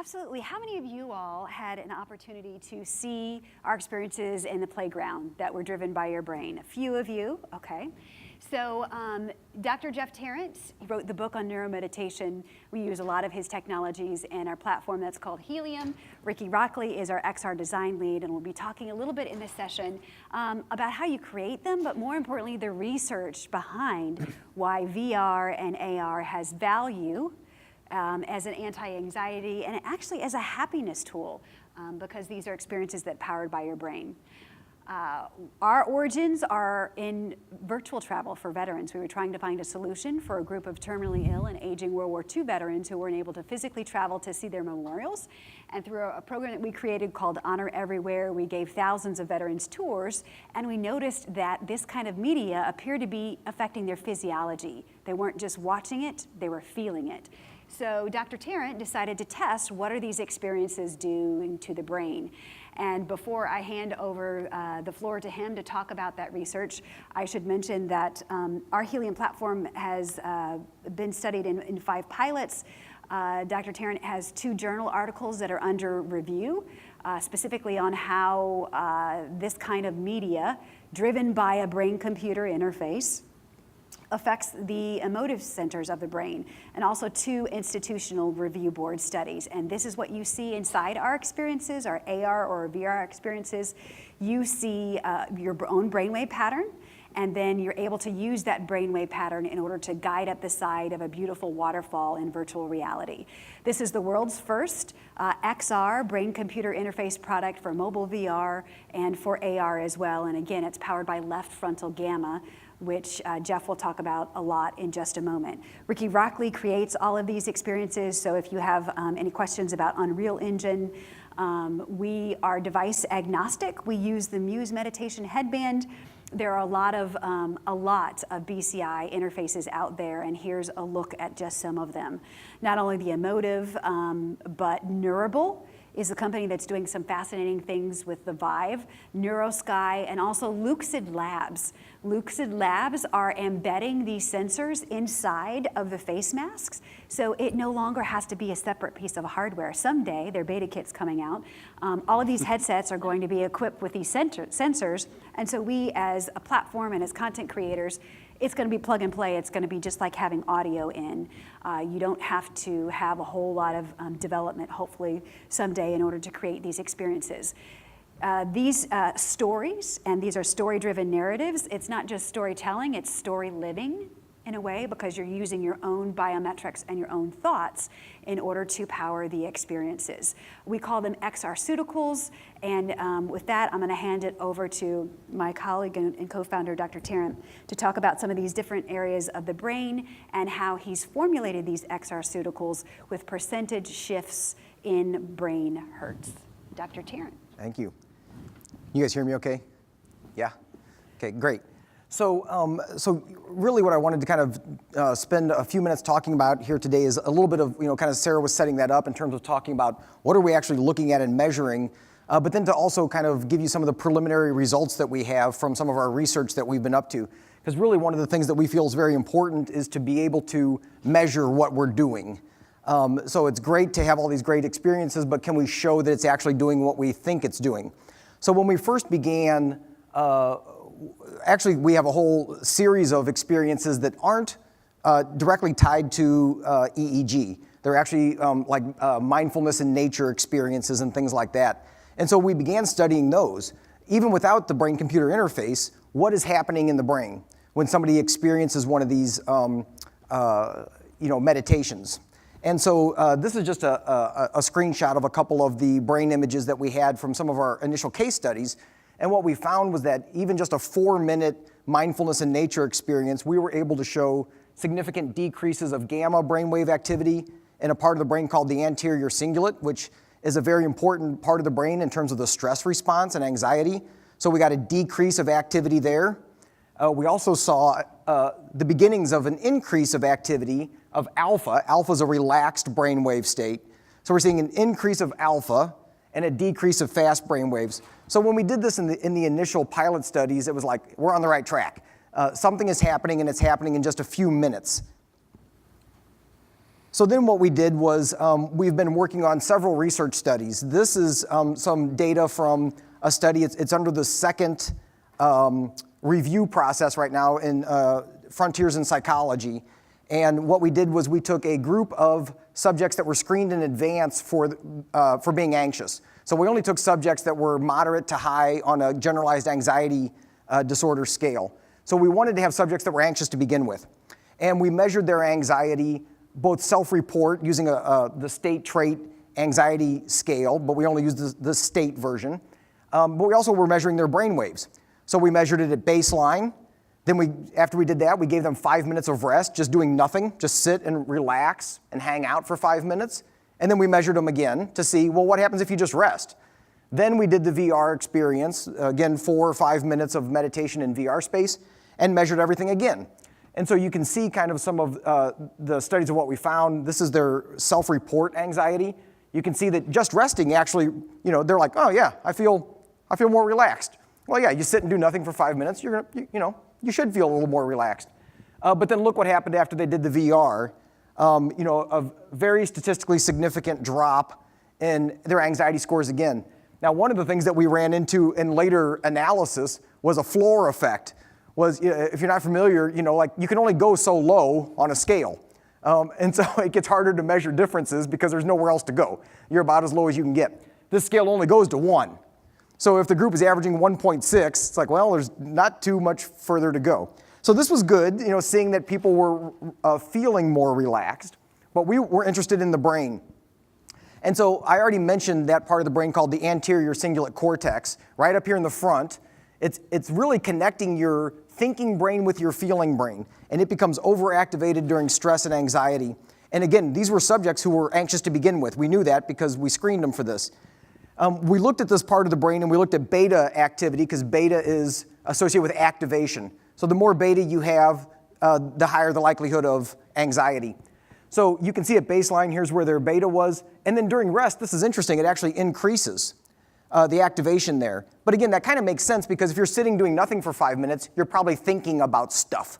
Absolutely. How many of you all had an opportunity to see our experiences in the playground that were driven by your brain? A few of you, okay. So Dr. Jeff Tarrant wrote the book on neuromeditation. We use a lot of his technologies in our platform that's called Helium. Ricky Rockley is our XR design lead, and we'll be talking a little bit in this session about how you create them, but more importantly, the research behind why VR and AR has value as an anti-anxiety and actually as a happiness tool, because these are experiences that are powered by your brain. Our origins are in virtual travel for veterans. We were trying to find a solution for a group of terminally ill and aging World War II veterans who weren't able to physically travel to see their memorials. And through a program that we created called Honor Everywhere, we gave thousands of veterans tours, and we noticed that this kind of media appeared to be affecting their physiology. They weren't just watching it, they were feeling it. So Dr. Tarrant decided to test what are these experiences doing to the brain. And before I hand over the floor to him to talk about that research, I should mention that our Helium platform has been studied in 5 pilots. Dr. Tarrant has 2 journal articles that are under review, specifically on how this kind of media, driven by a brain-computer interface, affects the emotive centers of the brain, and also 2 institutional review board studies. And this is what you see inside our experiences, our AR or VR experiences. You see your own brainwave pattern, and then you're able to use that brainwave pattern in order to guide up the side of a beautiful waterfall in virtual reality. This is the world's first XR brain-computer interface product for mobile VR and for AR as well. And again, it's powered by left frontal gamma, which Jeff will talk about a lot in just a moment. Ricky Rockley creates all of these experiences, so if you have any questions about Unreal Engine, we are device agnostic. We use the Muse meditation headband. There are a lot of BCI interfaces out there, and here's a look at just some of them. Not only the emotive, but Neurable is a company that's doing some fascinating things with the Vive, NeuroSky, and also Lucid Labs. Lucid Labs are embedding these sensors inside of the face masks, so it no longer has to be a separate piece of hardware. Someday, their beta kit's coming out, all of these headsets are going to be equipped with these sensors, and so we as a platform and as content creators, it's going to be plug and play. It's going to be just like having audio in. You don't have to have a whole lot of development, hopefully someday, in order to create these experiences. These stories, and these are story-driven narratives, it's not just storytelling, it's story living in a way, because you're using your own biometrics and your own thoughts in order to power the experiences. We call them XR-CEUTICALs, and with that, I'm going to hand it over to my colleague and co-founder, Dr. Tarrant, to talk about some of these different areas of the brain and how he's formulated these XR-CEUTICALs with percentage shifts in brain hertz. Dr. Tarrant. Thank you. You guys hear me okay? Yeah? Okay, great. So really what I wanted to kind of spend a few minutes talking about here today is a little bit of, kind of Sarah was setting that up in terms of talking about what are we actually looking at and measuring, but then to also kind of give you some of the preliminary results that we have from some of our research that we've been up to. Because really one of the things that we feel is very important is to be able to measure what we're doing. So it's great to have all these great experiences, but can we show that it's actually doing what we think it's doing? So when we first began, actually, we have a whole series of experiences that aren't directly tied to EEG. They're actually like mindfulness and nature experiences and things like that. And so we began studying those. Even without the brain-computer interface, what is happening in the brain when somebody experiences one of these meditations? And so this is just a screenshot of a couple of the brain images that we had from some of our initial case studies. And what we found was that even just a 4-minute mindfulness and nature experience, we were able to show significant decreases of gamma brainwave activity in a part of the brain called the anterior cingulate, which is a very important part of the brain in terms of the stress response and anxiety. So we got a decrease of activity there. We also saw the beginnings of an increase of activity of alpha. Alpha is a relaxed brainwave state. So we're seeing an increase of alpha and a decrease of fast brainwaves. So when we did this in the initial pilot studies, it was like, we're on the right track. Something is happening, and it's happening in just a few minutes. So then what we did was we've been working on several research studies. This is some data from a study. It's under the second review process right now in Frontiers in Psychology. And what we did was we took a group of subjects that were screened in advance for being anxious. So we only took subjects that were moderate to high on a generalized anxiety disorder scale. So we wanted to have subjects that were anxious to begin with. And we measured their anxiety, both self-report using the state trait anxiety scale, but we only used the state version. But we also were measuring their brain waves. So we measured it at baseline. Then after we did that, we gave them 5 minutes of rest, just doing nothing, just sit and relax and hang out for 5 minutes. And then we measured them again to see, well, what happens if you just rest? Then we did the VR experience, again, 4 or 5 minutes of meditation in VR space, and measured everything again. And so you can see kind of some of the studies of what we found. This is their self-report anxiety. You can see that just resting actually, they're like, oh yeah, I feel more relaxed. Well, yeah, you sit and do nothing for 5 minutes, you should feel a little more relaxed. But then look what happened after they did the VR. A very statistically significant drop in their anxiety scores again. Now, one of the things that we ran into in later analysis was a floor effect. If you're not familiar, you can only go so low on a scale. And so it gets harder to measure differences because there's nowhere else to go. You're about as low as you can get. This scale only goes to 1. So if the group is averaging 1.6, it's like, well, there's not too much further to go. So this was good, seeing that people were feeling more relaxed, but we were interested in the brain. And so I already mentioned that part of the brain called the anterior cingulate cortex, right up here in the front. It's really connecting your thinking brain with your feeling brain, and it becomes overactivated during stress and anxiety. And again, these were subjects who were anxious to begin with. We knew that because we screened them for this. We looked at this part of the brain and we looked at beta activity because beta is associated with activation. So the more beta you have, the higher the likelihood of anxiety. So you can see at baseline, here's where their beta was. And then during rest, this is interesting, it actually increases the activation there. But again, that kind of makes sense because if you're sitting doing nothing for 5 minutes, you're probably thinking about stuff.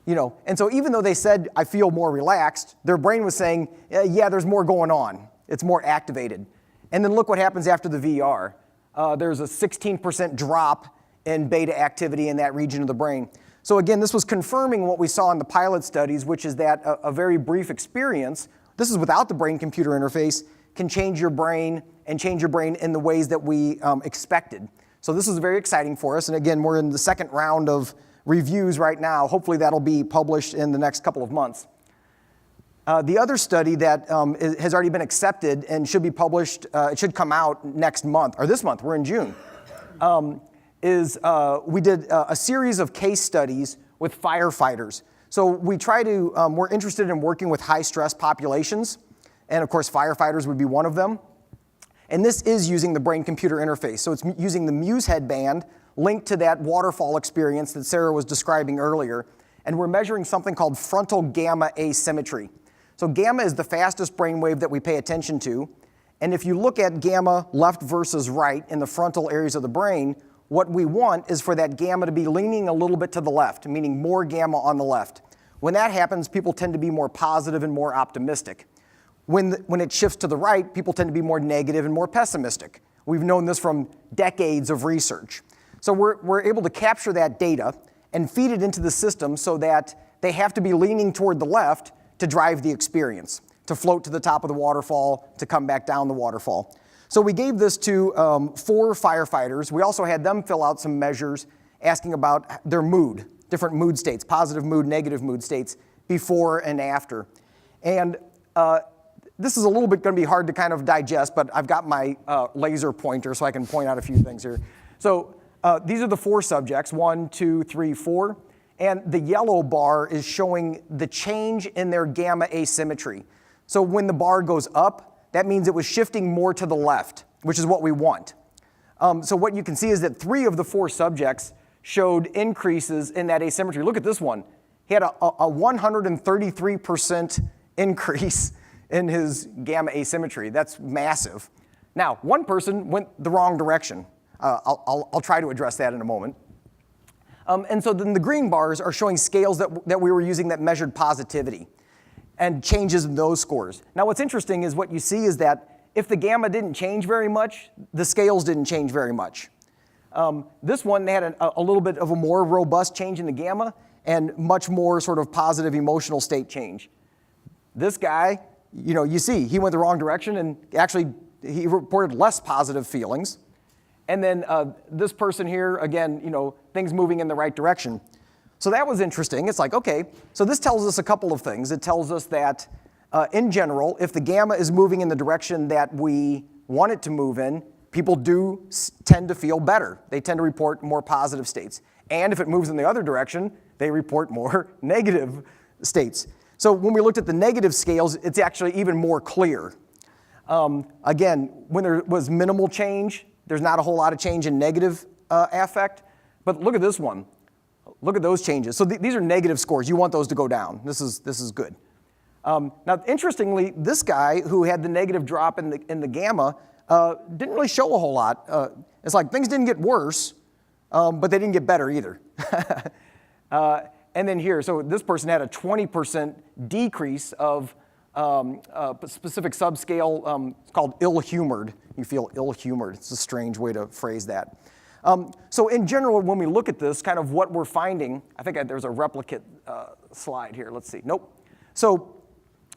And so even though they said, I feel more relaxed, their brain was saying, yeah, there's more going on. It's more activated. And then look what happens after the VR. There's a 16% drop in beta activity in that region of the brain. So again, this was confirming what we saw in the pilot studies, which is that a very brief experience, this is without the brain-computer interface, can change your brain and change your brain in the ways that we expected. So this is very exciting for us. And again, we're in the second round of reviews right now. Hopefully that'll be published in the next couple of months. The other study that has already been accepted and should be published, it should come out next month, or this month, we're in June, we did a series of case studies with firefighters. So we're interested in working with high stress populations, and of course firefighters would be one of them. And this is using the brain-computer interface. So it's using the Muse headband linked to that waterfall experience that Sarah was describing earlier, and we're measuring something called frontal gamma asymmetry. So gamma is the fastest brainwave that we pay attention to. And if you look at gamma left versus right in the frontal areas of the brain, what we want is for that gamma to be leaning a little bit to the left, meaning more gamma on the left. When that happens, people tend to be more positive and more optimistic. When it shifts to the right, people tend to be more negative and more pessimistic. We've known this from decades of research. So we're able to capture that data and feed it into the system so that they have to be leaning toward the left to drive the experience, to float to the top of the waterfall, to come back down the waterfall. So we gave this to 4 firefighters. We also had them fill out some measures asking about their mood, different mood states, positive mood, negative mood states, before and after. And this is a little bit going to be hard to kind of digest, but I've got my laser pointer so I can point out a few things here. So these are the 4 subjects, 1, 2, 3, 4. And the yellow bar is showing the change in their gamma asymmetry. So when the bar goes up, that means it was shifting more to the left, which is what we want. So what you can see is that 3 of the 4 subjects showed increases in that asymmetry. Look at this one. He had a 133% increase in his gamma asymmetry. That's massive. Now, one person went the wrong direction. I'll try to address that in a moment. And so then the green bars are showing scales that we were using that measured positivity. and changes in those scores. Now what's interesting is what you see is that if the gamma didn't change very much, the scales didn't change very much. This one, they had a little bit of a more robust change in the gamma and much more sort of positive emotional state change. This guy, you see, he went the wrong direction and actually he reported less positive feelings. And then this person here, again, things moving in the right direction. So that was interesting. It's like, okay, so this tells us a couple of things. It tells us that in general, if the gamma is moving in the direction that we want it to move in, people do tend to feel better. They tend to report more positive states. And if it moves in the other direction, they report more negative states. So when we looked at the negative scales, it's actually even more clear. Again, when there was minimal change, there's not a whole lot of change in negative affect. But look at this one. Look at those changes. So these are negative scores. You want those to go down. This is good. Now, interestingly, this guy who had the negative drop in the gamma didn't really show a whole lot. It's like things didn't get worse, but they didn't get better either. And then here, so this person had a 20% decrease of a specific subscale called ill-humored. You feel ill-humored. It's a strange way to phrase that. So in general, when we look at this, kind of what we're finding, I think there's a replicate slide here. Let's see. Nope. So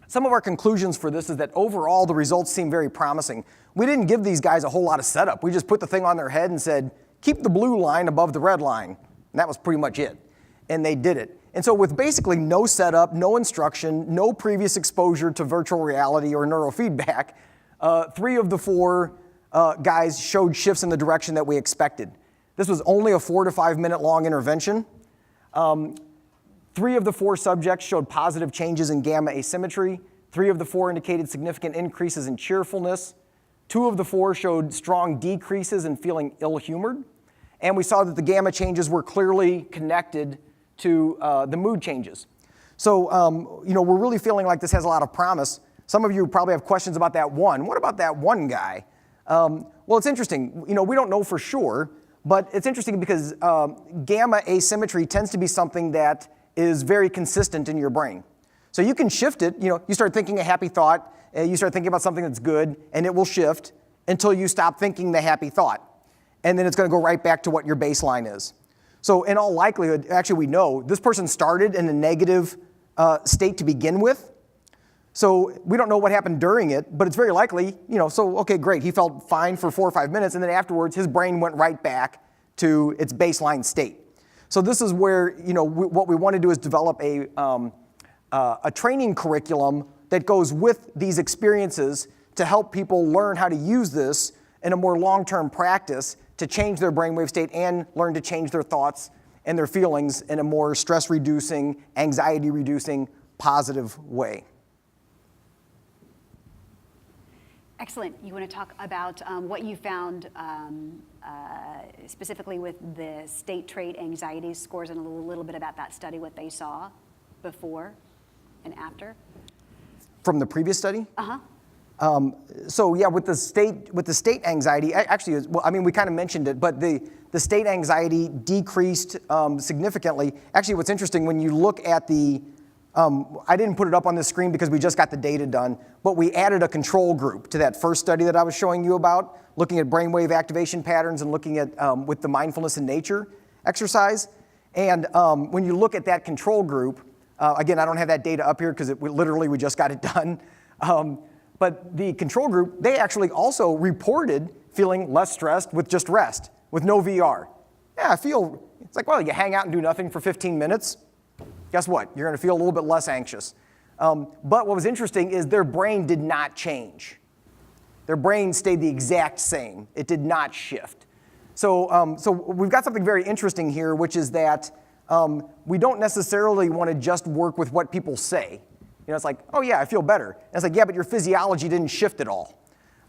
some of our conclusions for this is that overall the results seem very promising. We didn't give these guys a whole lot of setup. We just put the thing on their head and said, keep the blue line above the red line. And that was pretty much it. And they did it. And so with basically no setup, no instruction, no previous exposure to virtual reality or neurofeedback, 3 of the 4 guys showed shifts in the direction that we expected. This was only a 4 to 5 minute long intervention. 3 of the 4 subjects showed positive changes in gamma asymmetry. 3 of the 4 indicated significant increases in cheerfulness. 2 of the 4 showed strong decreases in feeling ill-humored. And we saw that the gamma changes were clearly connected to the mood changes. So, we're really feeling like this has a lot of promise. Some of you probably have questions about that one. What about that one guy? Well, it's interesting. We don't know for sure, but it's interesting because gamma asymmetry tends to be something that is very consistent in your brain. So you can shift it. You start thinking a happy thought, you start thinking about something that's good, and it will shift until you stop thinking the happy thought. And then it's going to go right back to what your baseline is. So in all likelihood, actually we know this person started in a negative state to begin with. So we don't know what happened during it, but it's very likely, so okay, great. He felt fine for 4 or 5 minutes, and then afterwards his brain went right back to its baseline state. So this is where, what we want to do is develop a training curriculum that goes with these experiences to help people learn how to use this in a more long-term practice to change their brainwave state and learn to change their thoughts and their feelings in a more stress-reducing, anxiety-reducing, positive way. Excellent. You want to talk about what you found specifically with the state trait anxiety scores and a little bit about that study, what they saw before and after? From the previous study? Uh-huh. So yeah, with the state anxiety, actually, we kind of mentioned it, but the state anxiety decreased significantly. Actually, what's interesting, when you look at the, I didn't put it up on the screen because we just got the data done, but we added a control group to that first study that I was showing you about, looking at brainwave activation patterns and looking at with the mindfulness in nature exercise. And when you look at that control group, again, I don't have that data up here because we just got it done. But the control group, they actually also reported feeling less stressed with just rest, with no VR. Yeah, it's like, well, you hang out and do nothing for 15 minutes. Guess what? You're going to feel a little bit less anxious. But what was interesting is their brain did not change. Their brain stayed the exact same. It did not shift. So we've got something very interesting here, which is that we don't necessarily want to just work with what people say. It's like, oh yeah, I feel better. And it's like, yeah, but your physiology didn't shift at all.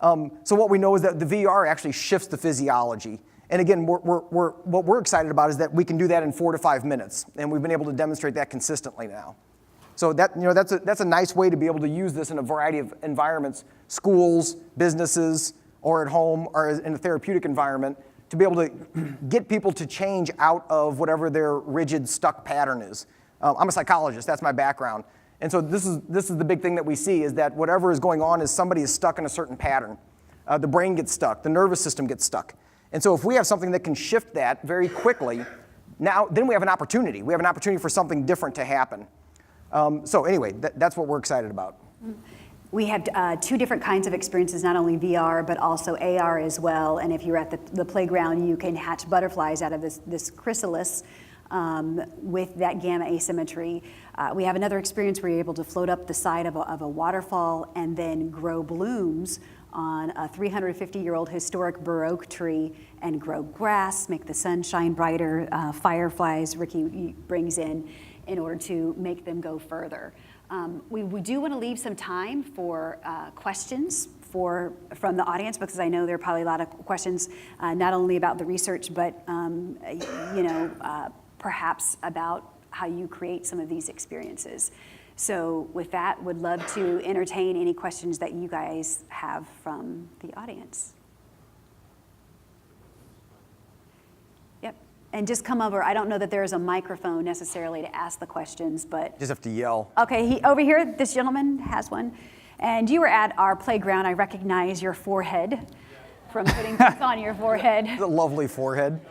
So what we know is that the VR actually shifts the physiology. And again, what we're excited about is that we can do that in 4 to 5 minutes, and we've been able to demonstrate that consistently now. So that's a nice way to be able to use this in a variety of environments, schools, businesses, or at home, or in a therapeutic environment, to be able to get people to change out of whatever their rigid, stuck pattern is. I'm a psychologist, that's my background. And so this is the big thing that we see, is that whatever is going on is somebody is stuck in a certain pattern. The brain gets stuck, the nervous system gets stuck. And so if we have something that can shift that very quickly, then we have an opportunity. We have an opportunity for something different to happen. So anyway, that's what we're excited about. We have 2 different kinds of experiences, not only VR, but also AR as well. And if you're at the playground, you can hatch butterflies out of this chrysalis with that gamma asymmetry. We have another experience where you're able to float up the side of a waterfall and then grow blooms on a 350-year-old historic Baroque tree and grow grass, make the sun shine brighter, fireflies Ricky brings in order to make them go further. We do want to leave some time for questions from the audience, because I know there are probably a lot of questions, not only about the research, but perhaps about how you create some of these experiences. So with that, would love to entertain any questions that you guys have from the audience. Yep, and just come over. I don't know that there's a microphone necessarily to ask the questions, but. Just have to yell. Okay, over here, this gentleman has one. And you were at our playground. I recognize your forehead from putting this on your forehead. The lovely forehead.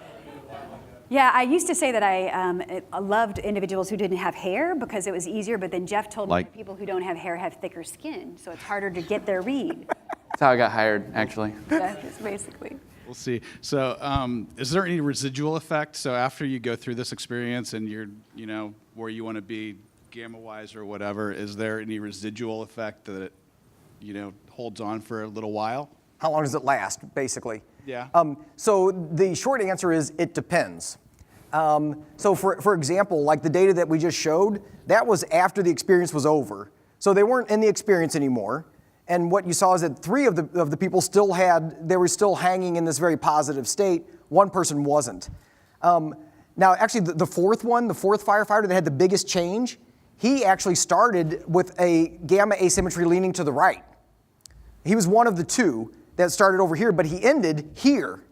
Yeah, I used to say that I loved individuals who didn't have hair because it was easier, but then Jeff told me that people who don't have hair have thicker skin, so it's harder to get their read. That's how I got hired, actually. That's basically. We'll see. So is there any residual effect? So after you go through this experience and you're, where you want to be gamma-wise or whatever, is there any residual effect that it, holds on for a little while? How long does it last, basically? Yeah. So the short answer is it depends. So for example, like the data that we just showed, that was after the experience was over. So they weren't in the experience anymore. And what you saw is that 3 of the people they were still hanging in this very positive state. 1 person wasn't. Now, actually, the fourth firefighter that had the biggest change, he actually started with a gamma asymmetry leaning to the right. He was one of the 2 that started over here, but he ended here.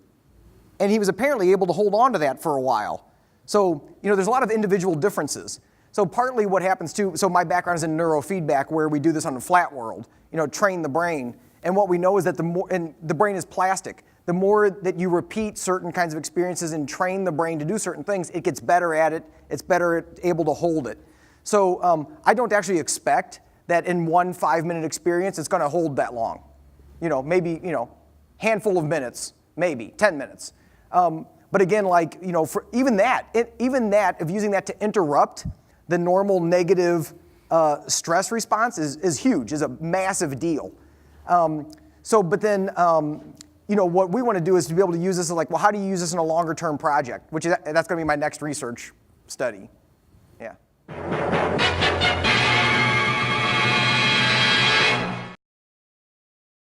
And he was apparently able to hold on to that for a while. So, there's a lot of individual differences. So partly what happens too, so my background is in neurofeedback, where we do this on the flat world, train the brain. And what we know is that the brain is plastic. The more that you repeat certain kinds of experiences and train the brain to do certain things, it gets better at it, it's better able to hold it. So I don't actually expect that in one 5-minute experience it's gonna hold that long. Maybe, handful of minutes, maybe 10 minutes. But again, for even that, of using that to interrupt the normal negative stress response is huge, is a massive deal. But then, what we want to do is to be able to use this as how do you use this in a longer term project, that's going to be my next research study.